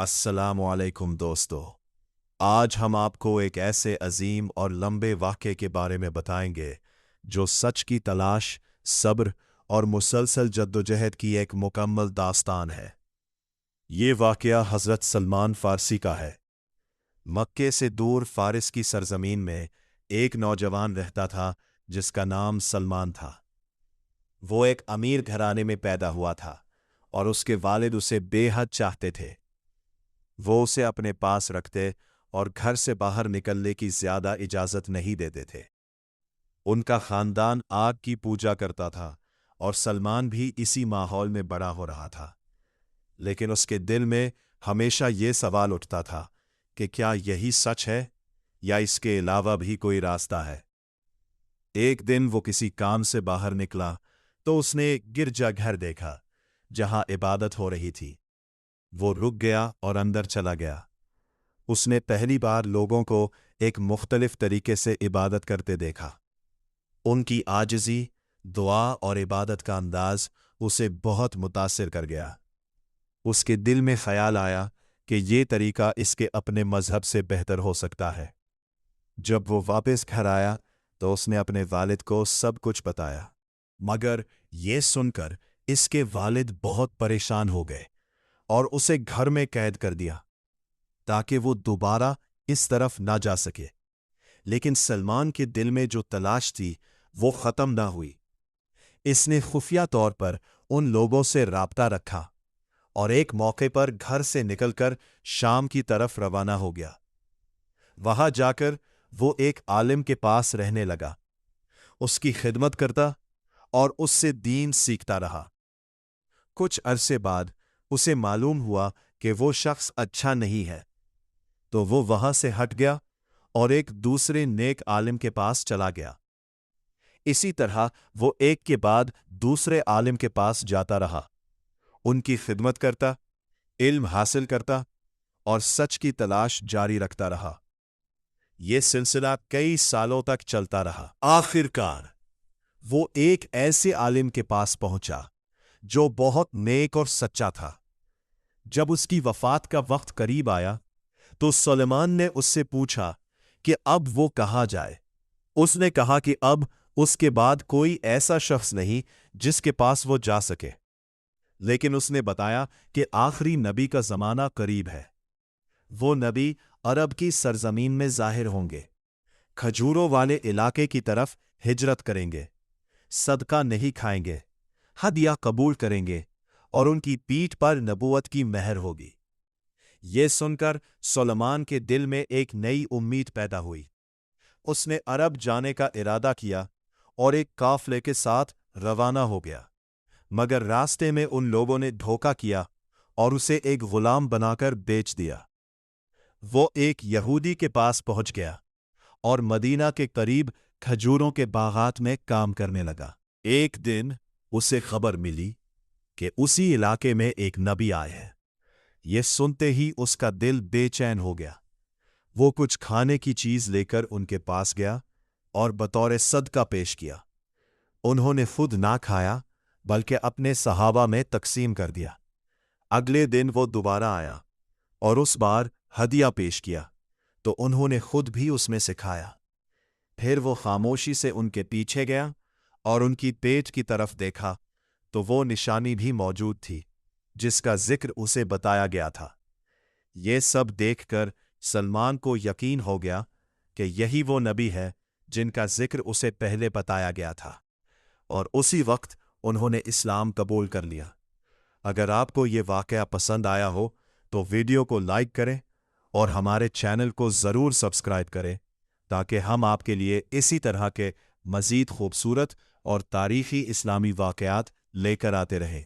السلام علیکم دوستو، آج ہم آپ کو ایک ایسے عظیم اور لمبے واقعے کے بارے میں بتائیں گے جو سچ کی تلاش، صبر اور مسلسل جدوجہد کی ایک مکمل داستان ہے۔ یہ واقعہ حضرت سلمان فارسی کا ہے۔ مکے سے دور فارس کی سرزمین میں ایک نوجوان رہتا تھا جس کا نام سلمان تھا۔ وہ ایک امیر گھرانے میں پیدا ہوا تھا اور اس کے والد اسے بے حد چاہتے تھے۔ وہ اسے اپنے پاس رکھتے اور گھر سے باہر نکلنے کی زیادہ اجازت نہیں دیتے تھے۔ ان کا خاندان آگ کی پوجا کرتا تھا اور سلمان بھی اسی ماحول میں بڑا ہو رہا تھا، لیکن اس کے دل میں ہمیشہ یہ سوال اٹھتا تھا کہ کیا یہی سچ ہے یا اس کے علاوہ بھی کوئی راستہ ہے۔ ایک دن وہ کسی کام سے باہر نکلا تو اس نے ایک گرجا گھر دیکھا جہاں عبادت ہو رہی تھی۔ وہ رک گیا اور اندر چلا گیا۔ اس نے پہلی بار لوگوں کو ایک مختلف طریقے سے عبادت کرتے دیکھا۔ ان کی عاجزی، دعا اور عبادت کا انداز اسے بہت متاثر کر گیا۔ اس کے دل میں خیال آیا کہ یہ طریقہ اس کے اپنے مذہب سے بہتر ہو سکتا ہے۔ جب وہ واپس گھر آیا تو اس نے اپنے والد کو سب کچھ بتایا، مگر یہ سن کر اس کے والد بہت پریشان ہو گئے اور اسے گھر میں قید کر دیا تاکہ وہ دوبارہ اس طرف نہ جا سکے۔ لیکن سلمان کے دل میں جو تلاش تھی وہ ختم نہ ہوئی۔ اس نے خفیہ طور پر ان لوگوں سے رابطہ رکھا اور ایک موقع پر گھر سے نکل کر شام کی طرف روانہ ہو گیا۔ وہاں جا کر وہ ایک عالم کے پاس رہنے لگا، اس کی خدمت کرتا اور اس سے دین سیکھتا رہا۔ کچھ عرصے بعد اسے معلوم ہوا کہ وہ شخص اچھا نہیں ہے، تو وہ وہاں سے ہٹ گیا اور ایک دوسرے نیک عالم کے پاس چلا گیا۔ اسی طرح وہ ایک کے بعد دوسرے عالم کے پاس جاتا رہا، ان کی خدمت کرتا، علم حاصل کرتا اور سچ کی تلاش جاری رکھتا رہا۔ یہ سلسلہ کئی سالوں تک چلتا رہا۔ آخر کار وہ ایک ایسے عالم کے پاس پہنچا جو بہت نیک اور سچا تھا۔ جب اس کی وفات کا وقت قریب آیا تو سلیمان نے اس سے پوچھا کہ اب وہ کہاں جائے۔ اس نے کہا کہ اب اس کے بعد کوئی ایسا شخص نہیں جس کے پاس وہ جا سکے، لیکن اس نے بتایا کہ آخری نبی کا زمانہ قریب ہے۔ وہ نبی عرب کی سرزمین میں ظاہر ہوں گے، کھجوروں والے علاقے کی طرف ہجرت کریں گے، صدقہ نہیں کھائیں گے، ہدیہ قبول کریں گے اور ان کی پیٹھ پر نبوت کی مہر ہوگی۔ یہ سن کر سلیمان کے دل میں ایک نئی امید پیدا ہوئی۔ اس نے عرب جانے کا ارادہ کیا اور ایک قافلے کے ساتھ روانہ ہو گیا، مگر راستے میں ان لوگوں نے دھوکہ کیا اور اسے ایک غلام بنا کر بیچ دیا۔ وہ ایک یہودی کے پاس پہنچ گیا اور مدینہ کے قریب کھجوروں کے باغات میں کام کرنے لگا۔ ایک دن اسے خبر ملی کہ اسی علاقے میں ایک نبی آئے ہیں۔ یہ سنتے ہی اس کا دل بے چین ہو گیا۔ وہ کچھ کھانے کی چیز لے کر ان کے پاس گیا اور بطور صدقہ پیش کیا۔ انہوں نے خود نہ کھایا بلکہ اپنے صحابہ میں تقسیم کر دیا۔ اگلے دن وہ دوبارہ آیا اور اس بار ہدیہ پیش کیا تو انہوں نے خود بھی اس میں سے کھایا۔ پھر وہ خاموشی سے ان کے پیچھے گیا اور ان کی پیٹ کی طرف دیکھا تو وہ نشانی بھی موجود تھی جس کا ذکر اسے بتایا گیا تھا۔ یہ سب دیکھ کر سلمان کو یقین ہو گیا کہ یہی وہ نبی ہے جن کا ذکر اسے پہلے بتایا گیا تھا، اور اسی وقت انہوں نے اسلام قبول کر لیا۔ اگر آپ کو یہ واقعہ پسند آیا ہو تو ویڈیو کو لائک کریں اور ہمارے چینل کو ضرور سبسکرائب کریں تاکہ ہم آپ کے لیے اسی طرح کے مزید خوبصورت اور تاریخی اسلامی واقعات لے کر آتے رہیں۔